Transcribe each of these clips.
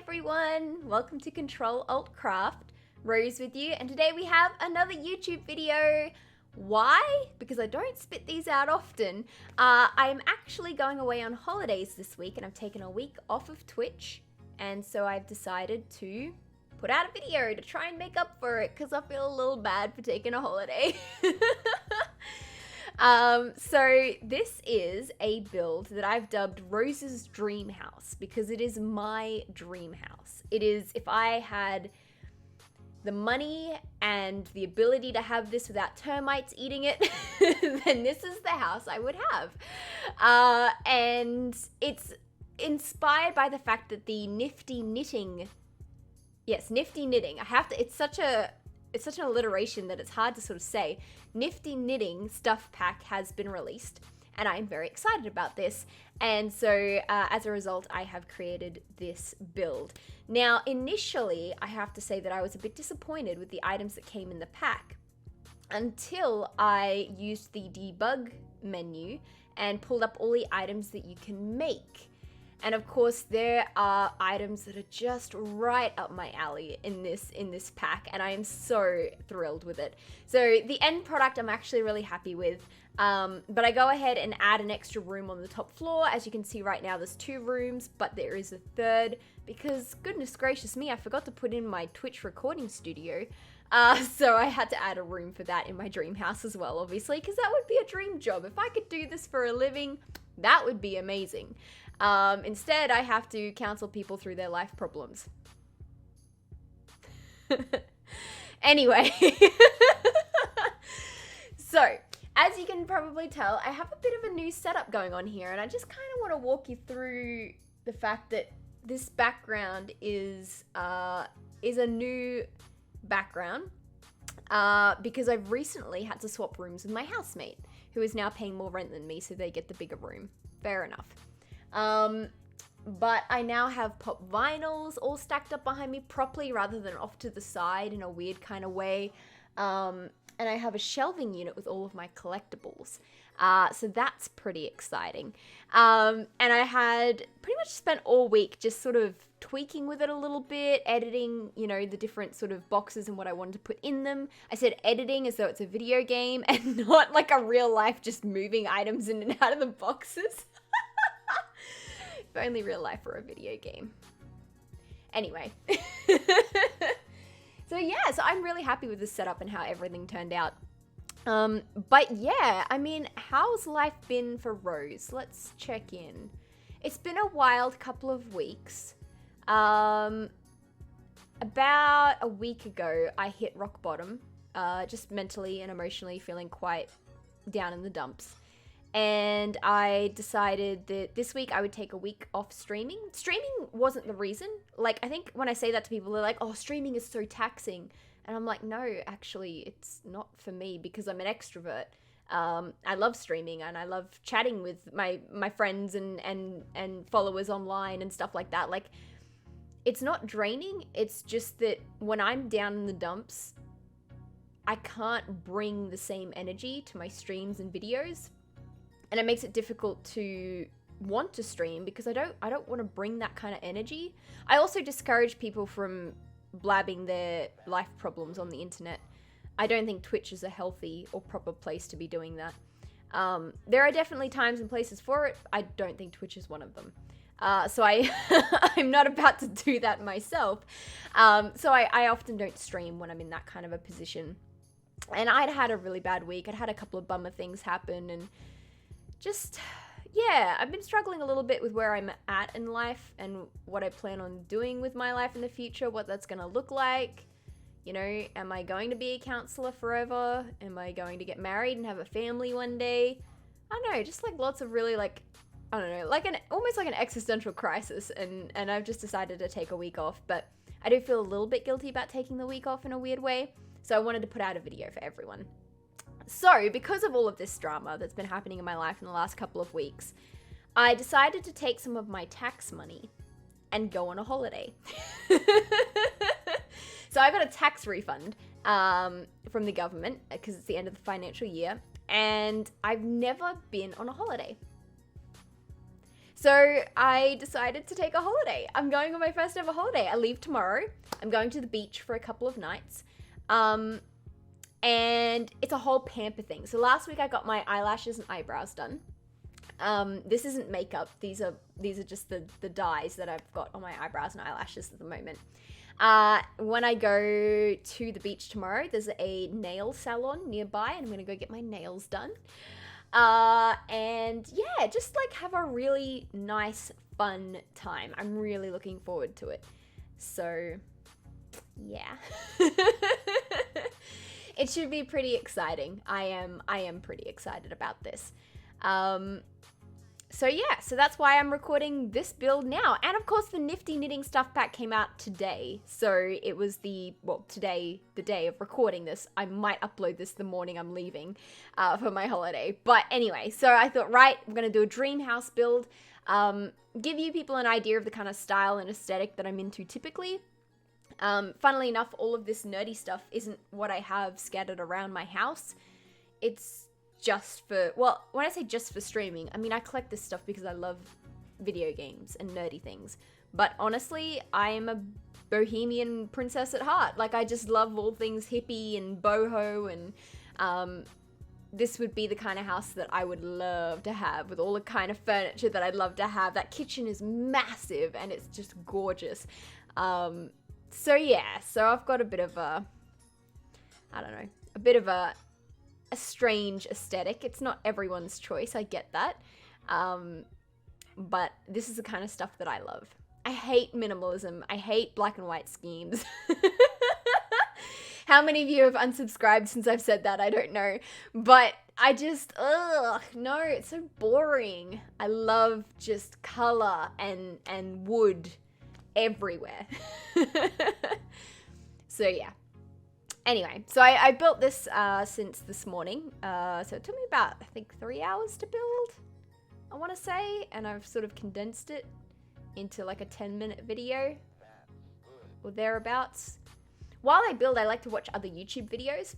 everyone, welcome to CtrlAltCraft. Rose with you, and today we have another YouTube video. Why? Because I don't spit these out often. I'm actually going away on holidays this week and I've taken a week off of Twitch, and so I've decided to put out a video to try and make up for it because I feel a little bad for taking a holiday. So this is a build that I've dubbed Rose's Dream House because it is my dream house. It is, if I had the money and the ability to have this without termites eating it, then this is the house I would have. And it's inspired by the fact that the nifty knitting, it's such an alliteration that it's hard to sort of say. Nifty Knitting stuff pack has been released, and I'm very excited about this. And so as a result, I have created this build. Now, initially, I have to say that I was a bit disappointed with the items that came in the pack until I used the debug menu and pulled up all the items that you can make. And of course, there are items that are just right up my alley in this pack, and I am so thrilled with it. So the end product I'm actually really happy with, but I go ahead and add an extra room on the top floor. As you can see right now, there's 2 rooms, but there is a third because, goodness gracious me, I forgot to put in my Twitch recording studio. So I had to add a room for that in my dream house as well, obviously, because that would be a dream job. If I could do this for a living, that would be amazing. Instead, I have to counsel people through their life problems. Anyway, so as you can probably tell, I have a bit of a new setup going on here, and I just kind of want to walk you through the fact that this background is a new background because I've recently had to swap rooms with my housemate, who is now paying more rent than me, so they get the bigger room. Fair enough. But I now have pop vinyls all stacked up behind me properly rather than off to the side in a weird kind of way. And I have a shelving unit with all of my collectibles. So that's pretty exciting. And I had pretty much spent all week just sort of tweaking with it a little bit, editing, you know, the different sort of boxes and what I wanted to put in them. I said editing as though it's a video game and not like a real life just moving items in and out of the boxes. If only real life were a video game. Anyway. So I'm really happy with this setup and how everything turned out. But yeah, I mean, how's life been for Rose? Let's check in. It's been a wild couple of weeks. About a week ago, I hit rock bottom, just mentally and emotionally feeling quite down in the dumps. And I decided that this week I would take a week off streaming. Streaming wasn't the reason. Like, I think when I say that to people, they're like, oh, streaming is so taxing. And I'm like, no, actually, it's not for me because I'm an extrovert. I love streaming and I love chatting with my friends and followers online and stuff like that. Like, it's not draining. It's just that when I'm down in the dumps, I can't bring the same energy to my streams and videos. And it makes it difficult to want to stream because I don't want to bring that kind of energy. I also discourage people from blabbing their life problems on the internet. I don't think Twitch is a healthy or proper place to be doing that. There are definitely times and places for it. I don't think Twitch is one of them. So I'm not about to do that myself. So I often don't stream when I'm in that kind of a position. And I'd had a really bad week. I'd had a couple of bummer things happen, and just, yeah, I've been struggling a little bit with where I'm at in life and what I plan on doing with my life in the future, what that's going to look like. You know, am I going to be a counselor forever? Am I going to get married and have a family one day? I don't know, just like lots of really like, I don't know, like almost like an existential crisis. And I've just decided to take a week off, but I do feel a little bit guilty about taking the week off in a weird way. So I wanted to put out a video for everyone. So, because of all of this drama that's been happening in my life in the last couple of weeks, I decided to take some of my tax money and go on a holiday. So I got a tax refund from the government because it's the end of the financial year, and I've never been on a holiday. So I decided to take a holiday. I'm going on my first ever holiday. I leave tomorrow. I'm going to the beach for a couple of nights. And it's a whole pamper thing. So last week I got my eyelashes and eyebrows done. This isn't makeup. These are just the dyes that I've got on my eyebrows and eyelashes at the moment. When I go to the beach tomorrow, there's a nail salon nearby, and I'm gonna go get my nails done. And yeah, just like have a really nice, fun time. I'm really looking forward to it. So, yeah. It should be pretty exciting. I am pretty excited about this. So yeah, so that's why I'm recording this build now. And of course the Nifty Knitting Stuff Pack came out today. So it was today, the day of recording this. I might upload this the morning I'm leaving for my holiday. But anyway, so I thought, right, I'm going to do a dream house build. Give you people an idea of the kind of style and aesthetic that I'm into typically. Funnily enough, all of this nerdy stuff isn't what I have scattered around my house. It's just for, well, when I say just for streaming, I mean I collect this stuff because I love video games and nerdy things. But honestly, I am a bohemian princess at heart. Like, I just love all things hippie and boho, and this would be the kind of house that I would love to have, with all the kind of furniture that I'd love to have. That kitchen is massive and it's just gorgeous. So yeah, so I've got a bit of a, I don't know, a bit of a strange aesthetic. It's not everyone's choice, I get that. But this is the kind of stuff that I love. I hate minimalism. I hate black and white schemes. How many of you have unsubscribed since I've said that? I don't know. But I just, no, it's so boring. I love just color and wood everywhere. So yeah. Anyway, so I built this since this morning. So it took me about, I think, 3 hours to build, I want to say. And I've sort of condensed it into like a 10-minute video or thereabouts. While I build, I like to watch other YouTube videos.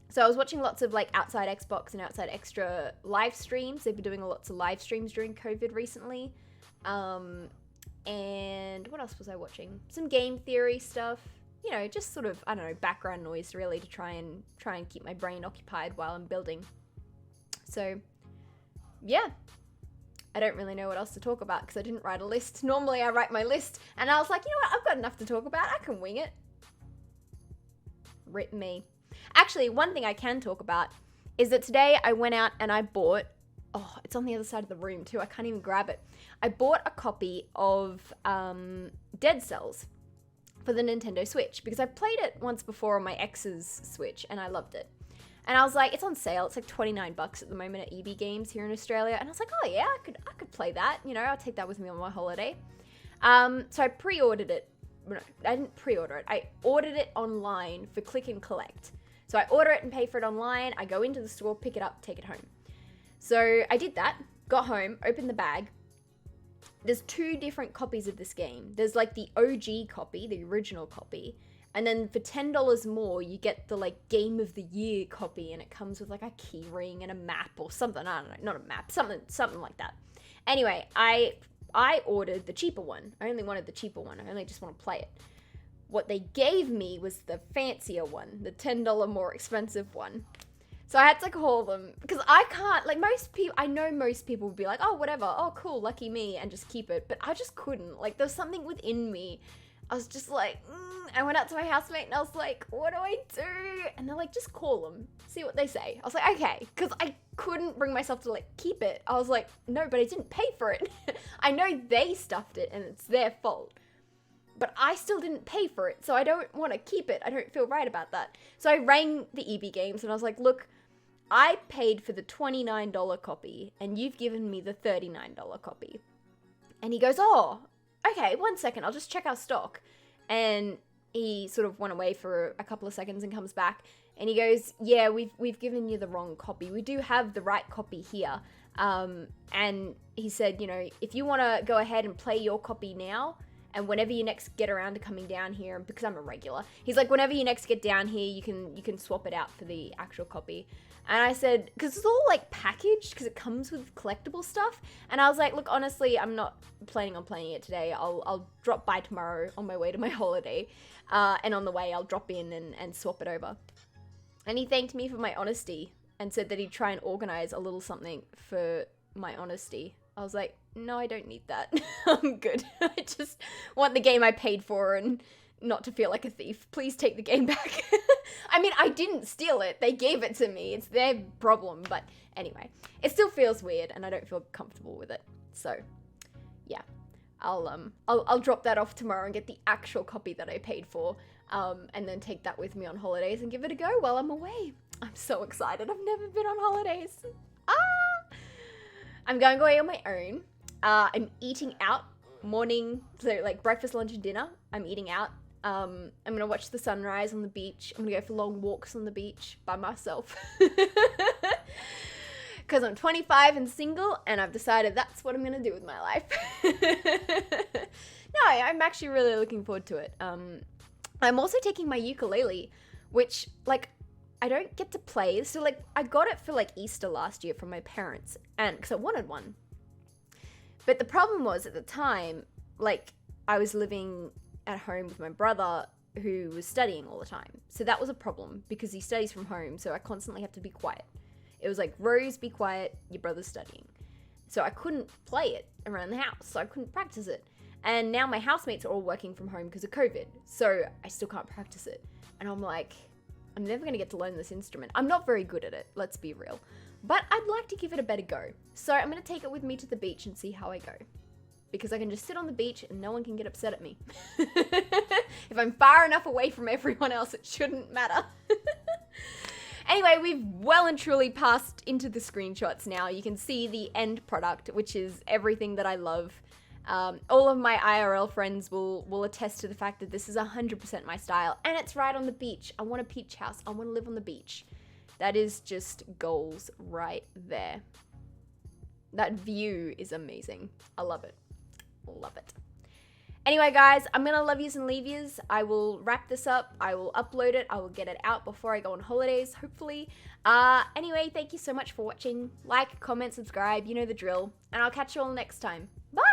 So I was watching lots of like Outside Xbox and Outside Extra live streams. They've been doing lots of live streams during COVID recently. And what else was I watching? Some game theory stuff. You know, just sort of, I don't know, background noise really to try and keep my brain occupied while I'm building. So, yeah. I don't really know what else to talk about because I didn't write a list. Normally I write my list and I was like, you know what, I've got enough to talk about. I can wing it. Rip me. Actually, one thing I can talk about is that today I went out and I bought, oh, it's on the other side of the room too. I can't even grab it. I bought a copy of Dead Cells for the Nintendo Switch because I played it once before on my ex's Switch and I loved it. And I was like, it's on sale. It's like $29 at the moment at EB Games here in Australia. And I was like, oh yeah, I could play that. You know, I'll take that with me on my holiday. So I pre-ordered it. No, I didn't pre-order it. I ordered it online for click and collect. So I order it and pay for it online. I go into the store, pick it up, take it home. So I did that, got home, opened the bag. There's 2 different copies of this game. There's like the OG copy, the original copy, and then for $10 more, you get the like Game of the Year copy, and it comes with like a key ring and a map or something. I don't know, not a map, something like that. Anyway, I ordered the cheaper one. I only wanted the cheaper one. I only just want to play it. What they gave me was the fancier one, the $10 more expensive one. So I had to call them because I can't, like most people, I know most people would be like, oh, whatever, oh, cool, lucky me, and just keep it. But I just couldn't. Like, there's something within me. I was just like, I went out to my housemate and I was like, what do I do? And they're like, just call them, see what they say. I was like, okay, because I couldn't bring myself to like keep it. I was like, no, but I didn't pay for it. I know they stuffed it and it's their fault. But I still didn't pay for it, so I don't want to keep it. I don't feel right about that. So I rang the EB Games and I was like, look, I paid for the $29 copy and you've given me the $39 copy. And he goes, oh, okay, 1 second, I'll just check our stock. And he sort of went away for a couple of seconds and comes back and he goes, yeah, we've given you the wrong copy. We do have the right copy here. And he said, you know, if you want to go ahead and play your copy now and whenever you next get around to coming down here, because I'm a regular, he's like, whenever you next get down here, you can swap it out for the actual copy. And I said, because it's all like packaged, because it comes with collectible stuff. And I was like, look, honestly, I'm not planning on playing it today. I'll drop by tomorrow on my way to my holiday. And on the way, I'll drop in and swap it over. And he thanked me for my honesty and said that he'd try and organize a little something for my honesty. I was like, no, I don't need that. I'm good. I just want the game I paid for and not to feel like a thief. Please take the game back. I mean, I didn't steal it. They gave it to me. It's their problem. But anyway, it still feels weird and I don't feel comfortable with it. So yeah, I'll drop that off tomorrow and get the actual copy that I paid for. And then take that with me on holidays and give it a go while I'm away. I'm so excited. I've never been on holidays. I'm going away on my own. I'm eating out morning, so like breakfast, lunch, and dinner. I'm eating out. I'm gonna watch the sunrise on the beach. I'm gonna go for long walks on the beach by myself. Because I'm 25 and single, and I've decided that's what I'm gonna do with my life. No, I'm actually really looking forward to it. I'm also taking my ukulele, which, like, I don't get to play. So, like, I got it for, like, Easter last year from my parents, and because I wanted one. But the problem was, at the time, like, I was living at home with my brother, who was studying all the time. So that was a problem, because he studies from home, so I constantly have to be quiet. It was like, Rose, be quiet, your brother's studying. So I couldn't play it around the house, so I couldn't practice it. And now my housemates are all working from home because of COVID, so I still can't practice it. And I'm like, I'm never gonna get to learn this instrument. I'm not very good at it, let's be real. But I'd like to give it a better go. So I'm gonna take it with me to the beach and see how I go. Because I can just sit on the beach and no one can get upset at me. If I'm far enough away from everyone else, it shouldn't matter. Anyway, we've well and truly passed into the screenshots now. You can see the end product, which is everything that I love. All of my IRL friends will attest to the fact that this is 100% my style, and it's right on the beach. I want a beach house. I want to live on the beach. That is just goals right there. That view is amazing. I love it. Love it. Anyway, guys, I'm going to love yous and leave yous. I will wrap this up. I will upload it. I will get it out before I go on holidays, hopefully. Anyway, thank you so much for watching. Like, comment, subscribe. You know the drill. And I'll catch you all next time. Bye!